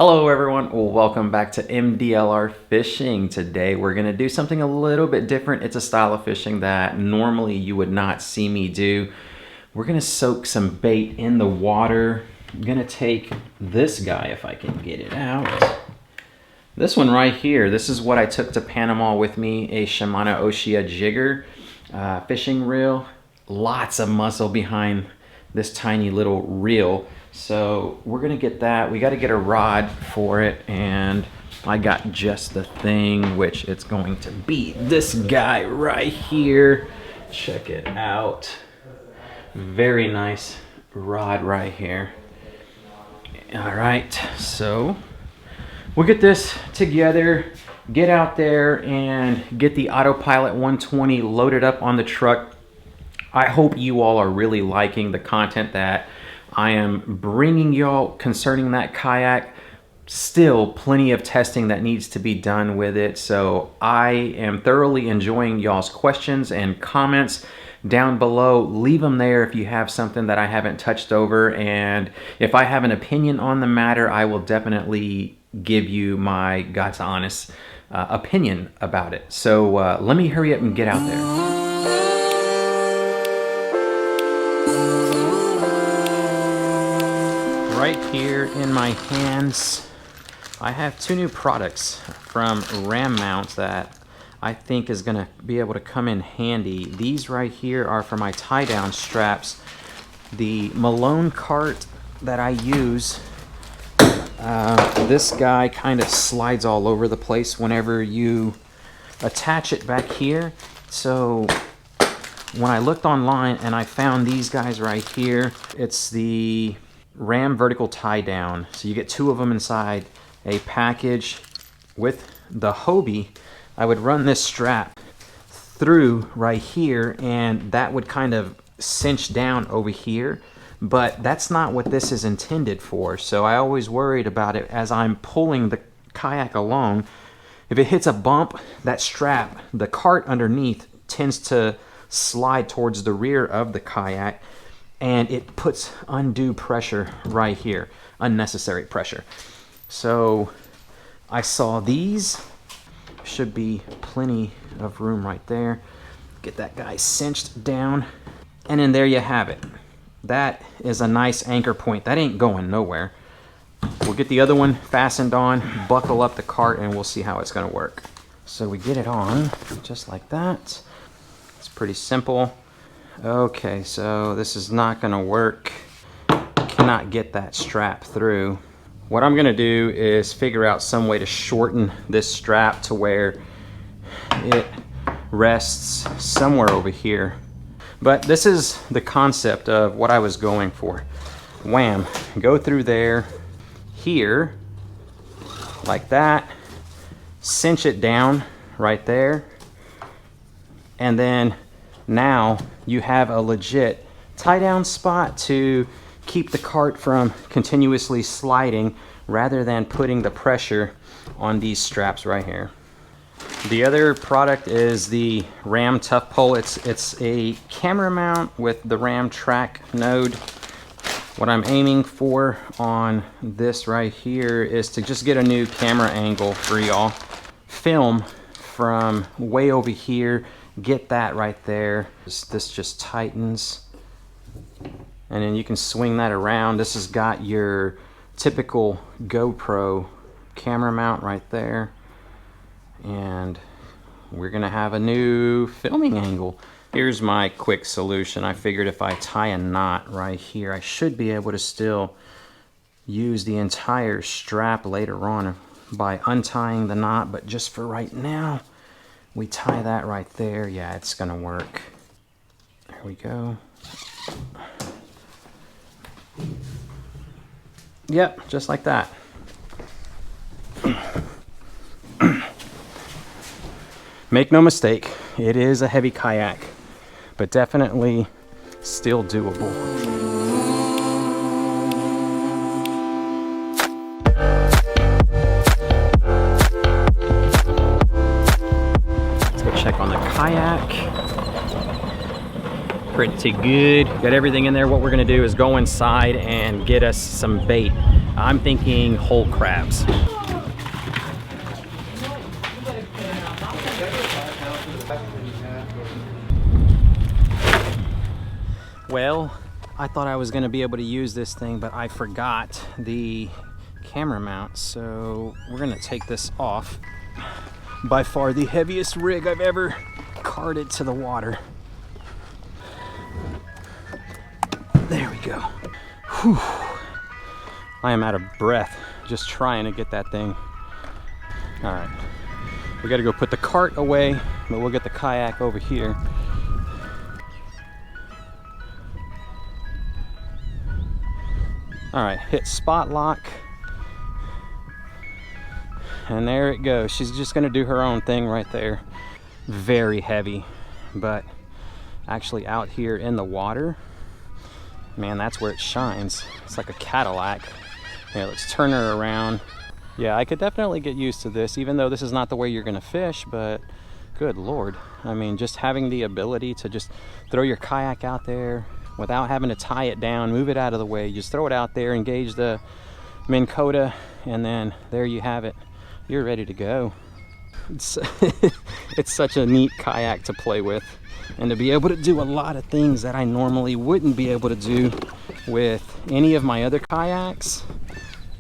Hello everyone, well, welcome back to MDLR Fishing. Today we're going to do something a little bit different. It's a style of fishing that normally you would not see me do. We're going to soak some bait in the water. I'm going to take this guy, if I can get it out. This one right here, this is what I took to Panama with me, a Shimano Oshia jigger fishing reel. Lots of muscle behind this tiny little reel. So we're gonna get that. We got to get a rod for it, and I got just the thing, which it's going to be this guy right here. Check it out. Very nice rod right here. All right, so we'll get this together, get out there and get the Autopilot 120 loaded up on the truck. I hope you all are really liking the content that I am bringing y'all concerning that kayak. Still plenty of testing that needs to be done with it. So I am thoroughly enjoying y'all's questions and comments down below. Leave them there if you have something that I haven't touched over. And if I have an opinion on the matter, I will definitely give you my God's honest opinion about it. So let me hurry up and get out there. Right here in my hands, I have two new products from Ram Mounts that I think is gonna be able to come in handy. These right here are for my tie-down straps. The Malone cart that I use, this guy kind of slides all over the place whenever you attach it back here. So when I looked online and I found these guys right here, it's the Ram vertical tie down. So you get two of them inside a package. With the Hobie, I would run this strap through right here, and that would kind of cinch down over here, but that's not what this is intended for. So I always worried about it as I'm pulling the kayak along. If it hits a bump, that strap, the cart underneath, tends to slide towards the rear of the kayak, and it puts undue pressure right here, unnecessary pressure. So I saw these, should be plenty of room right there. Get that guy cinched down, and then there you have it. That is a nice anchor point. That ain't going nowhere. We'll get the other one fastened on, buckle up the cart, and we'll see how it's gonna work. So we get it on just like that. It's pretty simple. Okay, so this is not gonna work. Cannot get that strap through. What I'm gonna do is figure out some way to shorten this strap to where it rests somewhere over here. But this is the concept of what I was going for. Wham, go through there, here, like that, cinch it down right there, and then now you have a legit tie-down spot to keep the cart from continuously sliding rather than putting the pressure on these straps right here. The other product is the Ram Tough Pole. It's a camera mount with the Ram track node. What I'm aiming for on this right here is to just get a new camera angle for y'all. Film from way over here. Get that right there. This just tightens, and then you can swing that around. This has got your typical GoPro camera mount right there, and we're gonna have a new filming angle. Here's my quick solution. I figured if I tie a knot right here, I should be able to still use the entire strap later on by untying the knot, but just for right now, we tie that right there. Yeah, it's gonna work. There we go. Yep, just like that. Make no mistake, it is a heavy kayak, but definitely still doable. Check on the kayak. Pretty good. Got everything in there. What we're gonna do is go inside and get us some bait. I'm thinking whole crabs. Well, I thought I was going to be able to use this thing, but I forgot the camera mount, so we're going to take this off. By far the heaviest rig I've ever carted to the water. There we go. Whew. I am out of breath just trying to get that thing. All right, we got to go put the cart away, but we'll get the kayak over here. All right, hit spot lock. And there it goes. She's just gonna do her own thing right there. Very heavy, but actually out here in the water, man, that's where it shines. It's like a Cadillac. Here, let's turn her around. Yeah, I could definitely get used to this, even though this is not the way you're gonna fish, but good Lord. I mean, just having the ability to just throw your kayak out there without having to tie it down, move it out of the way, just throw it out there, engage the Minn Kota, and then there you have it. You're ready to go. It's such a neat kayak to play with, and to be able to do a lot of things that I normally wouldn't be able to do with any of my other kayaks.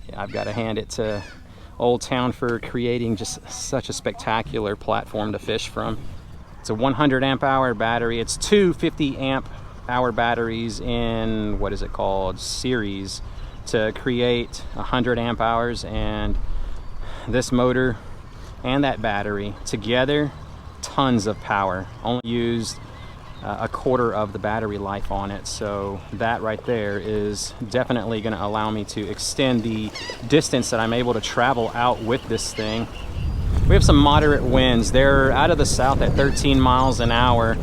Yeah, I've got to hand it to Old Town for creating just such a spectacular platform to fish from. It's a 100 amp hour battery. It's two 50 amp hour batteries in, what is it called, series, to create 100 amp hours, and this motor and that battery together, tons of power. Only used a quarter of the battery life on it, so that right there is definitely going to allow me to extend the distance that I'm able to travel out with this thing. We have some moderate winds. They're out of the south at 13 miles an hour,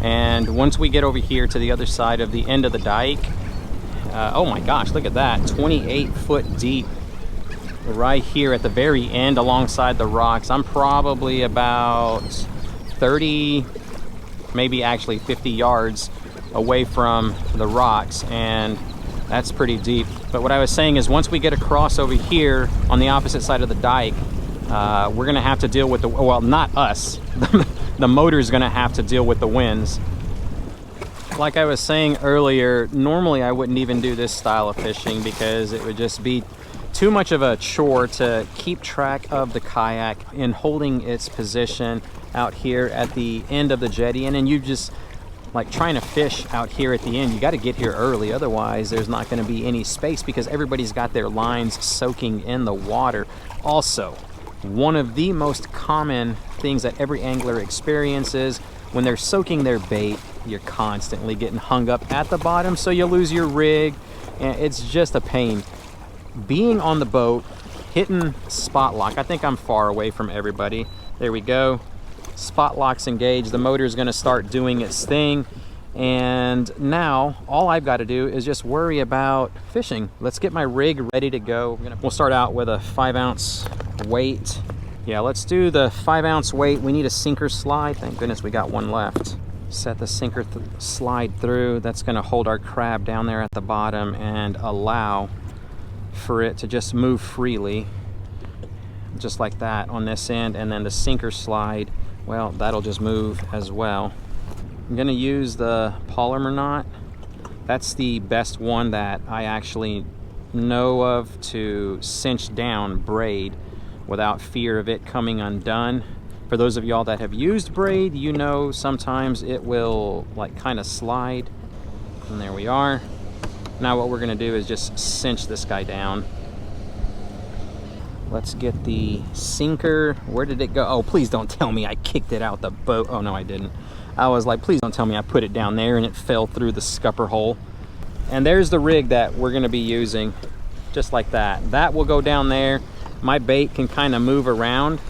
and once we get over here to the other side of the end of the dike, oh my gosh, look at that, 28 foot deep right here at the very end alongside the rocks. I'm probably about 30, maybe actually 50 yards away from the rocks, and that's pretty deep. But what I was saying is, once we get across over here on the opposite side of the dike, we're gonna have to deal with the, well, not us, the motor's gonna have to deal with the winds. Like I was saying earlier, normally I wouldn't even do this style of fishing because it would just be too much of a chore to keep track of the kayak in holding its position out here at the end of the jetty. And then you just, like, trying to fish out here at the end, you got to get here early, otherwise there's not going to be any space because everybody's got their lines soaking in the water. Also, one of the most common things that every angler experiences when they're soaking their bait, you're constantly getting hung up at the bottom, so you lose your rig, and it's just a pain. Being on the boat, hitting spot lock, I think I'm far away from everybody. There we go. Spot lock's engaged. The motor is going to start doing its thing. And now all I've got to do is just worry about fishing. Let's get my rig ready to go. We'll start out with a 5-ounce weight. Yeah, let's do the 5-ounce weight. We need a sinker slide. Thank goodness we got one left. Set the sinker slide through. That's going to hold our crab down there at the bottom and allow for it to just move freely, just like that on this end. And then the sinker slide, well, that'll just move as well. I'm gonna use the polymer knot. That's the best one that I actually know of to cinch down braid without fear of it coming undone. For those of y'all that have used braid, you know sometimes it will like kind of slide. And there we are. Now what we're gonna do is just cinch this guy down. Let's get the sinker. Where did it go? Oh, please don't tell me I kicked it out the boat. Oh no, I didn't. I was like, please don't tell me I put it down there and it fell through the scupper hole. And there's the rig that we're gonna be using, just like that. That will go down there. My bait can kind of move around,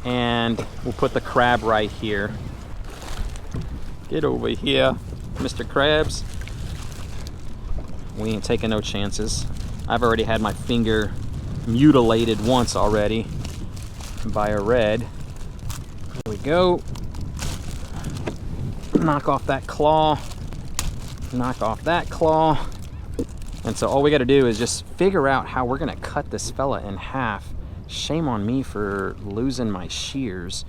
and we'll put the crab right here. Get over here, Mr. Krabs. We ain't taking no chances. I've already had my finger mutilated once already by a red. There we go. Knock off that claw. Knock off that claw. And so all we got to do is just figure out how we're going to cut this fella in half. Shame on me for losing my shears.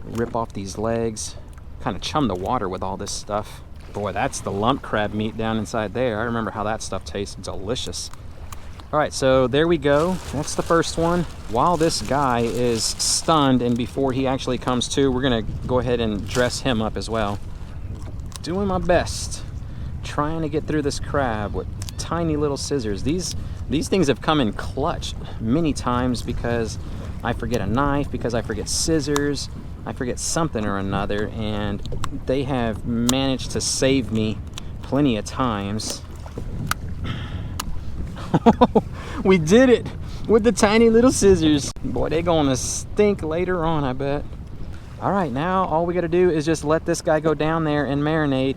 Rip off these legs, kind of chum the water with all this stuff. Boy, that's the lump crab meat down inside there. I remember how that stuff tastes. Delicious. All right, so there we go. That's the first one. While this guy is stunned and before he actually comes to, we're gonna go ahead and dress him up as well. Doing my best, trying to get through this crab with tiny little scissors. These things have come in clutch many times because I forget a knife, because I forget scissors, I forget something or another, and they have managed to save me plenty of times. We did it with the tiny little scissors. Boy, they're gonna stink later on, I bet. All right, now all we gotta do is just let this guy go down there and marinate.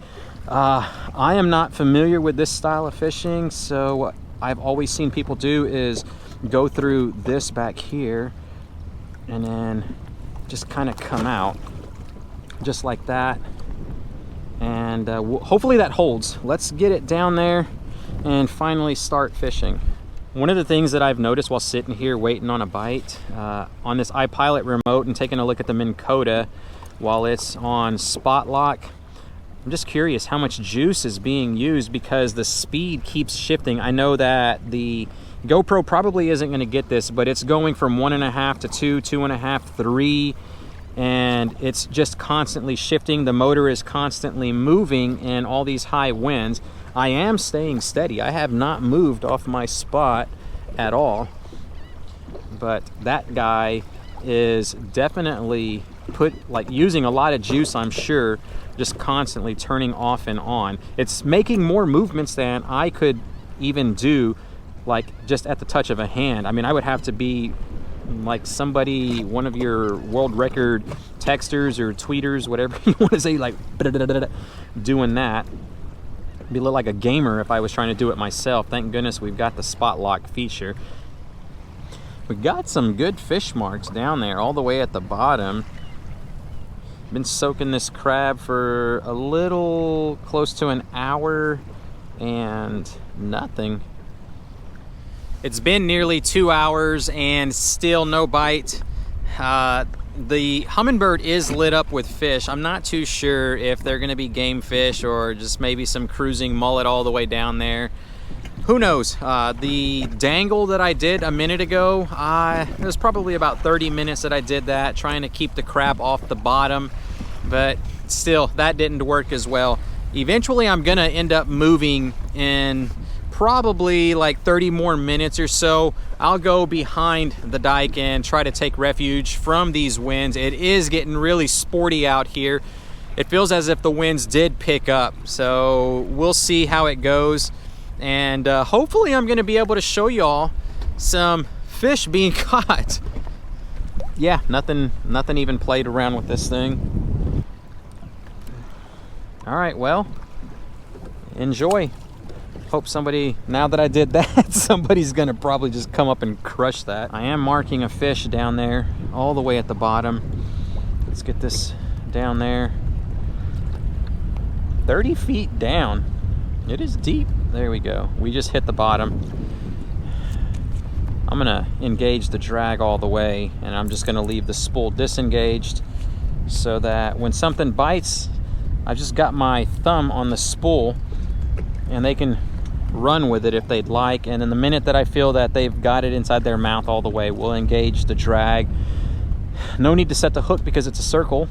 I am not familiar with this style of fishing, so what I've always seen people do is go through this back here and then just kind of come out just like that, and hopefully that holds. Let's get it down there and finally start fishing. One of the things that I've noticed while sitting here waiting on a bite on this iPilot remote and taking a look at the Minn Kota while it's on Spotlock, I'm just curious how much juice is being used because the speed keeps shifting. I know that the GoPro probably isn't going to get this, but it's going from 1.5 to 2, 2.5, 3, and it's just constantly shifting. The motor is constantly moving in all these high winds. I am staying steady. I have not moved off my spot at all, but that guy is definitely using a lot of juice, I'm sure, just constantly turning off and on. It's making more movements than I could even do, like just at the touch of a hand. I mean, I would have to be like somebody, one of your world record texters or tweeters, whatever you want to say, like doing that. Be a little like a gamer if I was trying to do it myself. Thank goodness we've got the Spotlock feature. We got some good fish marks down there all the way at the bottom. Been soaking this crab for a little close to an hour and nothing. It's been nearly 2 hours and still no bite. The Humminbird is lit up with fish. I'm not too sure if they're gonna be game fish or just maybe some cruising mullet all the way down there. Who knows? The dangle that I did a minute ago, it was probably about 30 minutes that I did that, trying to keep the crab off the bottom, but still, that didn't work as well. Eventually, I'm gonna end up moving in probably like 30 more minutes or so. I'll go behind the dike and try to take refuge from these winds. It is getting really sporty out here. It feels as if the winds did pick up, so we'll see how it goes. And hopefully I'm gonna be able to show y'all some fish being caught. Yeah, nothing even played around with this thing. All right, well, enjoy. Hope somebody, now that I did that, somebody's gonna probably just come up and crush that. I am marking a fish down there all the way at the bottom. Let's get this down there. 30 feet down. It is deep. There we go. We just hit the bottom. I'm gonna engage the drag all the way, and I'm just gonna leave the spool disengaged so that when something bites, I've just got my thumb on the spool and they can run with it if they'd like. And in the minute that I feel that they've got it inside their mouth all the way, we'll engage the drag. No need to set the hook because it's a circle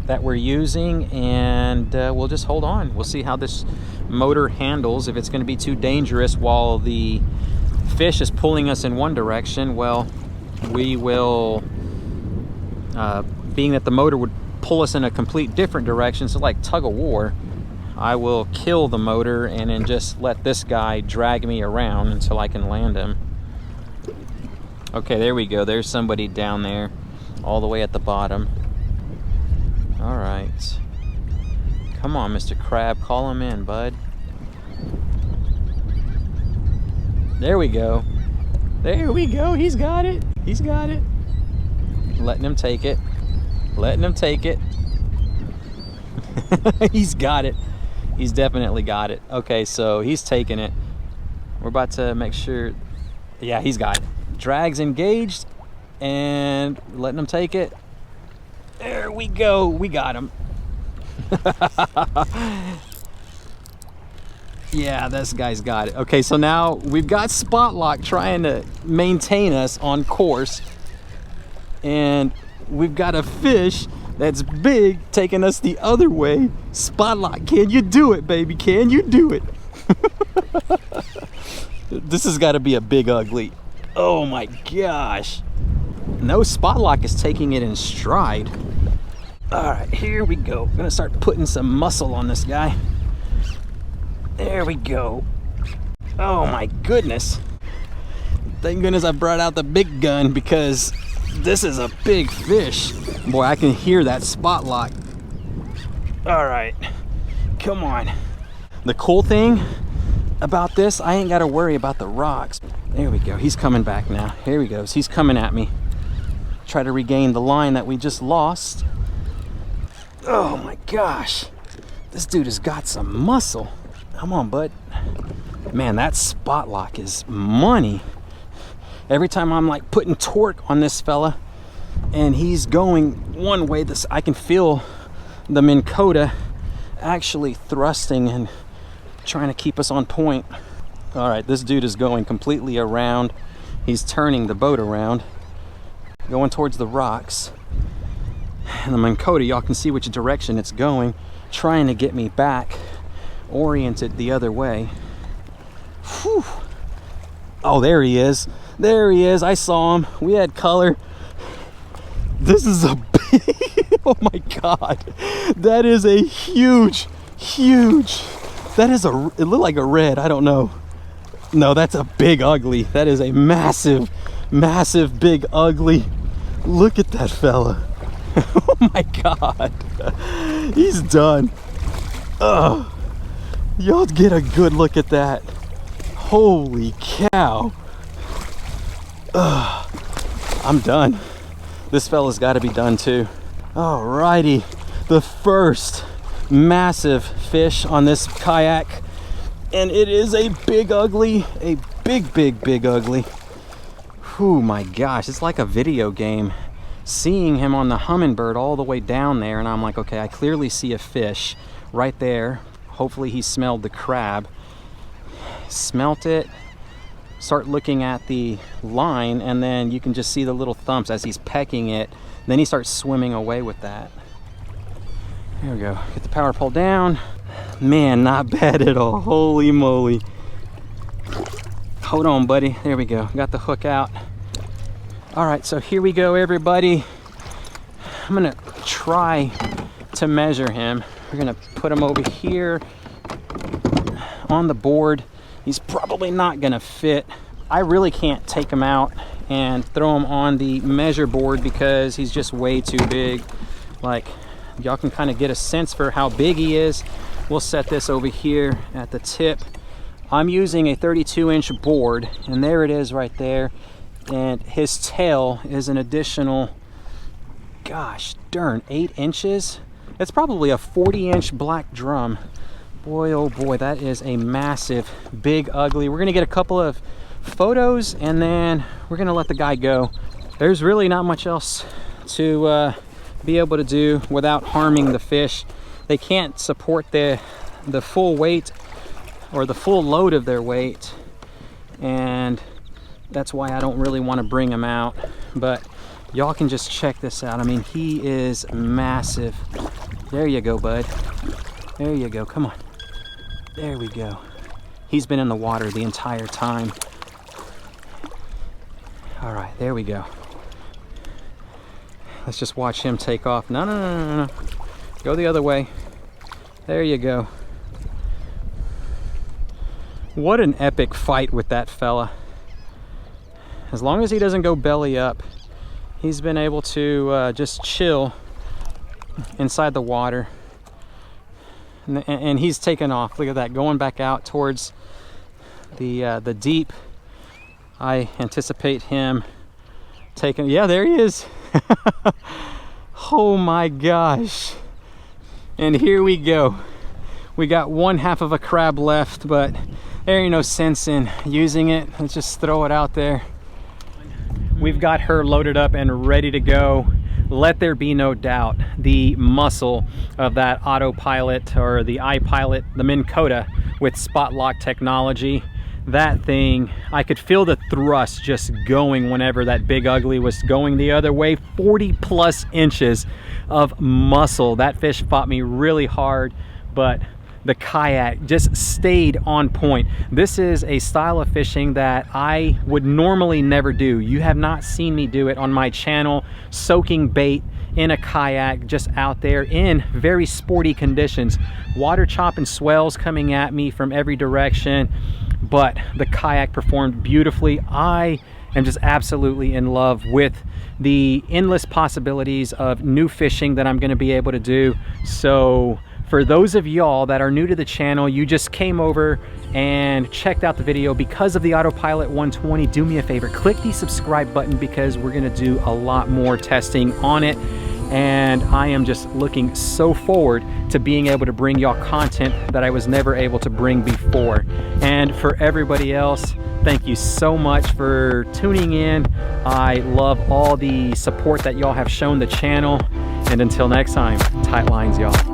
that we're using, and we'll just hold on. We'll see how this motor handles. If it's going to be too dangerous while the fish is pulling us in one direction, well, we will, being that the motor would pull us in a complete different direction, so like tug of war, I will kill the motor and then just let this guy drag me around until I can land him. Okay, there we go. There's somebody down there all the way at the bottom. All right. Come on, Mr. Crab. Call him in, bud. There we go. There we go. He's got it. He's got it. Letting him take it. Letting him take it. He's got it. He's definitely got it. Okay, so he's taking it. We're about to make sure. Yeah, he's got it. Drag's engaged, and letting him take it. There we go. We got him. Yeah, this guy's got it. Okay, so now we've got Spotlock trying to maintain us on course, and we've got a fish that's big taking us the other way. Spotlock, can you do it, baby? Can you do it? This has got to be a big ugly. Oh my gosh. No, Spotlock is taking it in stride. All right, here we go. I'm gonna start putting some muscle on this guy. There we go. Oh my goodness. Thank goodness I brought out the big gun, because this is a big fish. Boy, I can hear that Spotlock. All right, come on. The cool thing about this, I ain't gotta worry about the rocks. There we go, he's coming back now. Here he goes, he's coming at me. Try to regain the line that we just lost. Oh my gosh, this dude has got some muscle. Come on, bud. Man, that Spotlock is money. Every time I'm like putting torque on this fella and he's going one way, I can feel the Minn Kota actually thrusting and trying to keep us on point. All right, this dude is going completely around. He's turning the boat around, going towards the rocks. And the Minn Kota, y'all can see which direction it's going, trying to get me back, oriented the other way. Whew. Oh, there he is. There he is. I saw him. We had color. This is a big, oh my God. That is a huge, that is it looked like a red. I don't know. No, that's a big ugly. That is a massive, big ugly. Look at that fella. Oh my God. He's done. Oh, y'all get a good look at that. Holy cow. I'm done. This fella's got to be done too. Alrighty, the first massive fish on this kayak, and it is a big ugly, a big ugly. Oh my gosh, it's like a video game. Seeing him on the hummingbird all the way down there, and I'm like, okay, I clearly see a fish right there. Hopefully he smelled the crab. Smelt it. Start looking at the line, and then you can just see the little thumps as he's pecking it. Then he starts swimming away with that. There we go. Get the power pole down. Man, not bad at all. Holy moly. Hold on, buddy. There we go. Got the hook out. All right, so here we go, everybody. I'm gonna try to measure him. We're gonna put him over here on the board. He's probably not gonna fit. I really can't take him out and throw him on the measure board because he's just way too big. Like, y'all can kind of get a sense for how big he is. We'll set this over here at the tip. I'm using a 32-inch board, and there it is right there. And his tail is an additional, gosh darn, 8 inches. It's probably a 40-inch black drum. Boy, oh boy, that is a massive, big, ugly. We're gonna get a couple of photos and then we're gonna let the guy go. There's really not much else to be able to do without harming the fish. They can't support the full weight or the full load of their weight, and that's why I don't really want to bring him out. But y'all can just check this out. I mean, he is massive. There you go, bud. There you go. Come on. There we go. He's been in the water the entire time. All right, there we go. Let's just watch him take off. No. Go the other way. There you go. What an epic fight with that fella. As long as he doesn't go belly up, he's been able to just chill inside the water. And he's taken off. Look at that, going back out towards the deep. I anticipate him taking, yeah, there he is. Oh my gosh. And here we go. We got one half of a crab left, but there ain't no sense in using it. Let's just throw it out there. We've got her loaded up and ready to go. Let there be no doubt, the muscle of that Autopilot, or the iPilot, the Minn Kota with Spotlock technology. That thing, I could feel the thrust just going whenever that big ugly was going the other way. 40+ inches of muscle. That fish fought me really hard, but the kayak just stayed on point. This is a style of fishing that I would normally never do. You have not seen me do it on my channel, soaking bait in a kayak, just out there in very sporty conditions. Water chopping swells coming at me from every direction, but the kayak performed beautifully. I am just absolutely in love with the endless possibilities of new fishing that I'm going to be able to do. So for those of y'all that are new to the channel, you just came over and checked out the video because of the Autopilot 120, do me a favor, click the subscribe button, because we're going to do a lot more testing on it. And I am just looking so forward to being able to bring y'all content that I was never able to bring before. And for everybody else, thank you so much for tuning in. I love all the support that y'all have shown the channel. And until next time, tight lines, y'all.